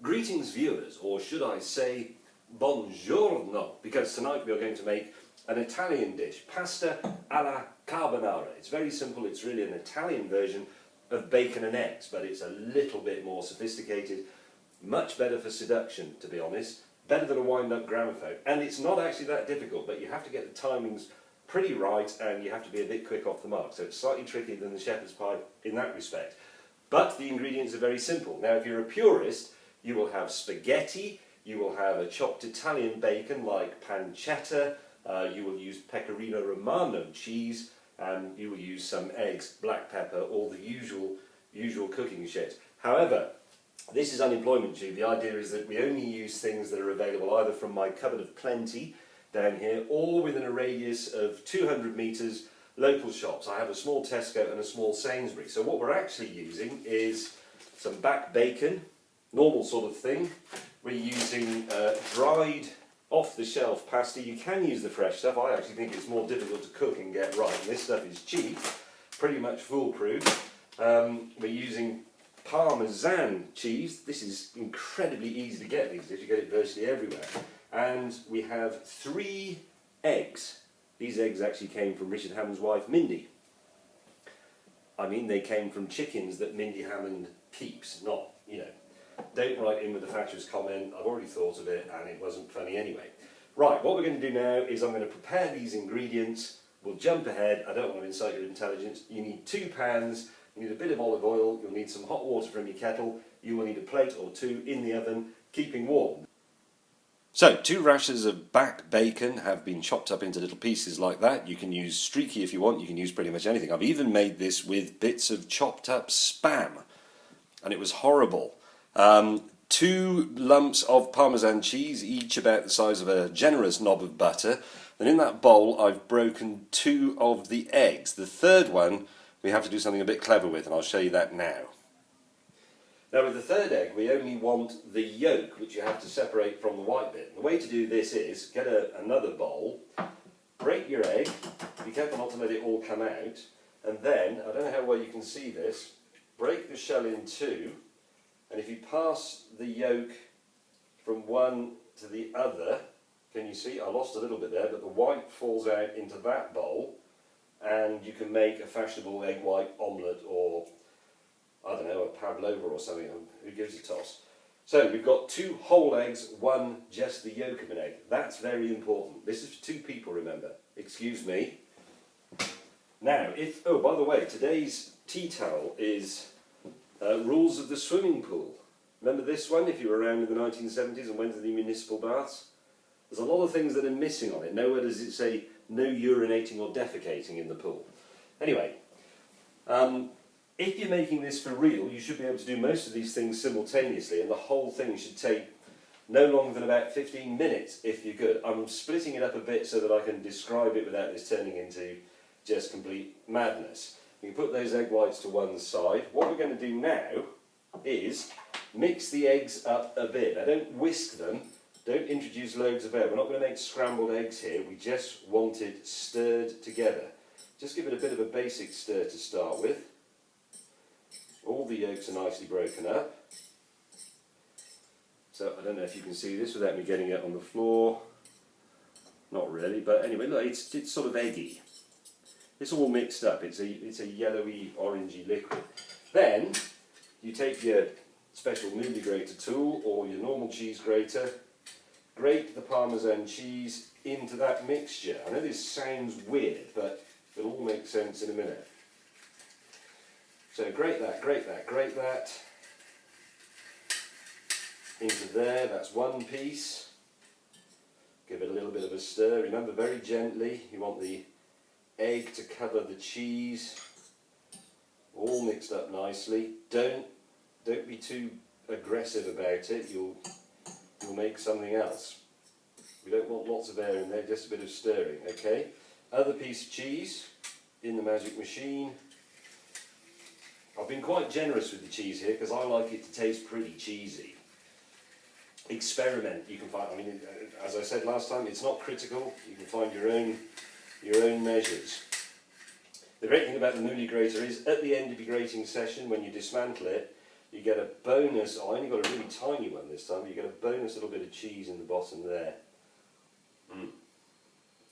Greetings viewers, or should I say buongiorno, because tonight we are going to make an Italian dish, pasta alla carbonara. It's very simple, it's really an Italian version of bacon and eggs, but it's a little bit more sophisticated, much better for seduction, to be honest, better than a wind-up gramophone. And it's not actually that difficult, but you have to get the timings pretty right and you have to be a bit quick off the mark, so it's slightly trickier than the shepherd's pie in that respect. But the ingredients are very simple. Now if you're a purist, you will have spaghetti, you will have a chopped Italian bacon like pancetta, you will use pecorino romano cheese, and you will use some eggs, black pepper, all the usual cooking shit. However, this is unemployment tube. The idea is that we only use things that are available either from my cupboard of plenty down here or within a radius of 200 metres local shops. I have a small Tesco and a small Sainsbury's. So what we're actually using is some back bacon, normal sort of thing. We're using dried off-the-shelf pasta. You can use the fresh stuff. I actually think it's more difficult to cook and get right. And this stuff is cheap, pretty much foolproof. We're using Parmesan cheese. This is incredibly easy to get these days. You get it virtually everywhere. And we have 3 eggs. These eggs actually came from Richard Hammond's wife, Mindy. I mean, they came from chickens that Mindy Hammond keeps, not, you know. Don't write in with the fatuous comment, I've already thought of it and it wasn't funny anyway. Right, what we're going to do now is I'm going to prepare these ingredients. We'll jump ahead, I don't want to insult your intelligence. You need 2 pans, you need a bit of olive oil, you'll need some hot water from your kettle, you will need a plate or 2 in the oven, keeping warm. So, 2 rashers of back bacon have been chopped up into little pieces like that. You can use streaky if you want, you can use pretty much anything. I've even made this with bits of chopped up spam, and it was horrible. 2 lumps of Parmesan cheese, each about the size of a generous knob of butter. Then in that bowl I've broken 2 of the eggs. The third one we have to do something a bit clever with, and I'll show you that now. Now with the third egg we only want the yolk, which you have to separate from the white bit. The way to do this is get another bowl, break your egg, be careful not to let it all come out, and then, I don't know how well you can see this, break the shell in 2. And if you pass the yolk from one to the other, can you see? I lost a little bit there, but the white falls out into that bowl, and you can make a fashionable egg white omelette or, I don't know, a pavlova or something. Who gives a toss? So we've got 2 whole eggs, 1 just the yolk of an egg. That's very important. This is for 2 people, remember. Excuse me. Now, oh, by the way, today's tea towel is rules of the swimming pool. Remember this one, if you were around in the 1970s and went to the municipal baths? There's a lot of things that are missing on it. Nowhere does it say no urinating or defecating in the pool. Anyway, if you're making this for real, you should be able to do most of these things simultaneously, and the whole thing should take no longer than about 15 minutes if you're good. I'm splitting it up a bit so that I can describe it without this turning into just complete madness. You can put those egg whites to one side. What we're going to do now is mix the eggs up a bit. Now don't whisk them, don't introduce loads of air. We're not going to make scrambled eggs here, we just want it stirred together. Just give it a bit of a basic stir to start with. All the yolks are nicely broken up. So I don't know if you can see this without me getting it on the floor. Not really, but anyway, look, it's sort of eggy. It's all mixed up, it's a yellowy, orangey liquid. Then, you take your special movie grater tool or your normal cheese grater, grate the Parmesan cheese into that mixture. I know this sounds weird, but it'll all make sense in a minute. So grate that, grate that, grate that into there, that's 1 piece. Give it a little bit of a stir, remember very gently, you want the egg to cover the cheese, all mixed up nicely. Don't be too aggressive about it, you'll make something else. We don't want lots of air in there, just a bit of stirring, okay? Other piece of cheese in the magic machine. I've been quite generous with the cheese here because I like it to taste pretty cheesy. Experiment, you can find, I mean, as I said last time, it's not critical, you can find your own measures. The great thing about the mouli grater is at the end of your grating session, when you dismantle it, you get a bonus. I only got a really tiny one this time, but you get a bonus little bit of cheese in the bottom there,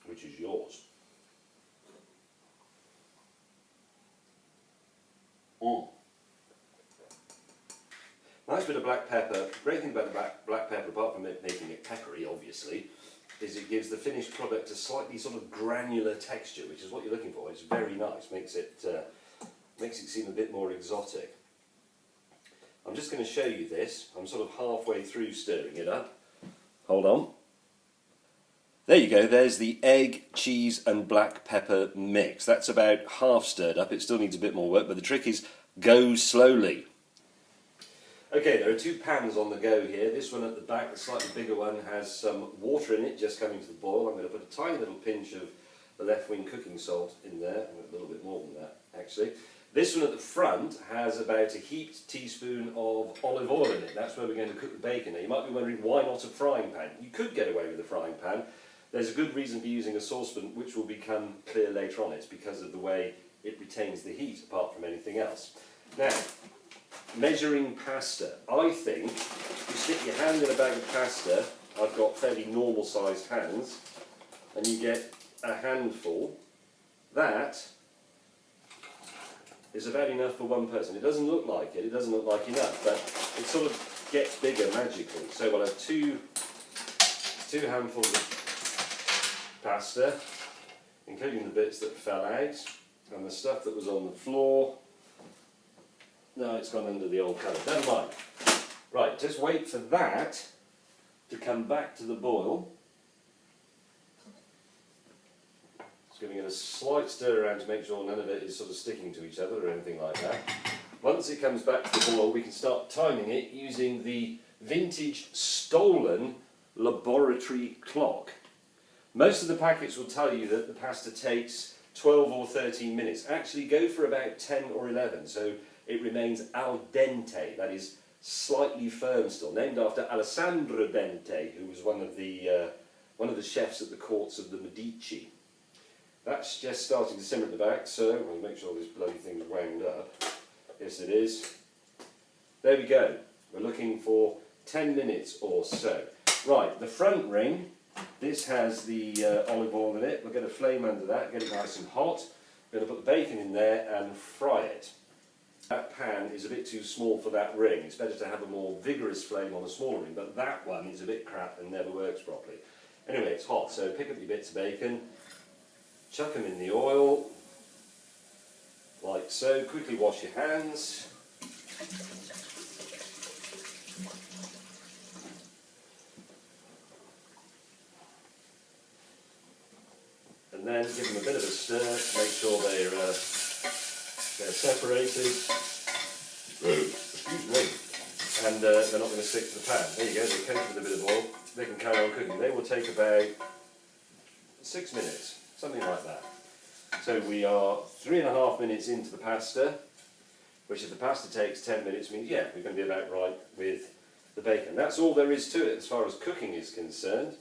which is yours. Nice bit of black pepper. Great thing about the black pepper, apart from it making it peppery, obviously, is it gives the finished product a slightly sort of granular texture, which is what you're looking for. It's very nice. Makes it seem a bit more exotic. I'm just going to show you this. I'm sort of halfway through stirring it up. Hold on. There you go. There's the egg, cheese, and black pepper mix. That's about half stirred up. It still needs a bit more work, but the trick is go slowly. Okay, there are two pans on the go here. This one at the back, the slightly bigger one, has some water in it just coming to the boil. I'm going to put a tiny little pinch of the left-wing cooking salt in there, a little bit more than that actually. This one at the front has about a heaped teaspoon of olive oil in it. That's where we're going to cook the bacon. Now you might be wondering, why not a frying pan? You could get away with a frying pan. There's a good reason for using a saucepan, which will become clear later on. It's because of the way it retains the heat apart from anything else. Now, measuring pasta. I think you stick your hand in a bag of pasta. I've got fairly normal sized hands, and you get a handful. That is about enough for one person. It doesn't look like it, doesn't look like enough, but it sort of gets bigger magically. So we'll have two handfuls of pasta, including the bits that fell out, and the stuff that was on the floor. No, it's gone under the old cupboard. Never mind. Right, just wait for that to come back to the boil. Just giving it a slight stir around to make sure none of it is sort of sticking to each other or anything like that. Once it comes back to the boil, we can start timing it using the vintage stolen laboratory clock. Most of the packets will tell you that the pasta takes 12 or 13 minutes. Actually, go for about 10 or 11. So it remains al dente, that is slightly firm still, named after Alessandro Dente, who was one of the chefs at the courts of the Medici. That's just starting to simmer at the back, so I'll make sure this bloody thing's wound up. Yes, it is. There we go. We're looking for 10 minutes or so. Right, the front ring, this has the olive oil in it. We'll get a flame under that, get it nice and hot. We're going to put the bacon in there and fry it. That pan is a bit too small for that ring. It's better to have a more vigorous flame on a smaller ring, but that one is a bit crap and never works properly. Anyway, it's hot, so pick up your bits of bacon, chuck them in the oil, like so. Quickly wash your hands. And then give them a bit of a stir to make sure they're separated. Excuse me. And they're not going to stick to the pan. There you go, they're coated with a bit of oil. They can carry on cooking. They will take about 6 minutes, something like that. So we are 3.5 minutes into the pasta, which if the pasta takes 10 minutes means, yeah, we're going to be about right with the bacon. That's all there is to it as far as cooking is concerned.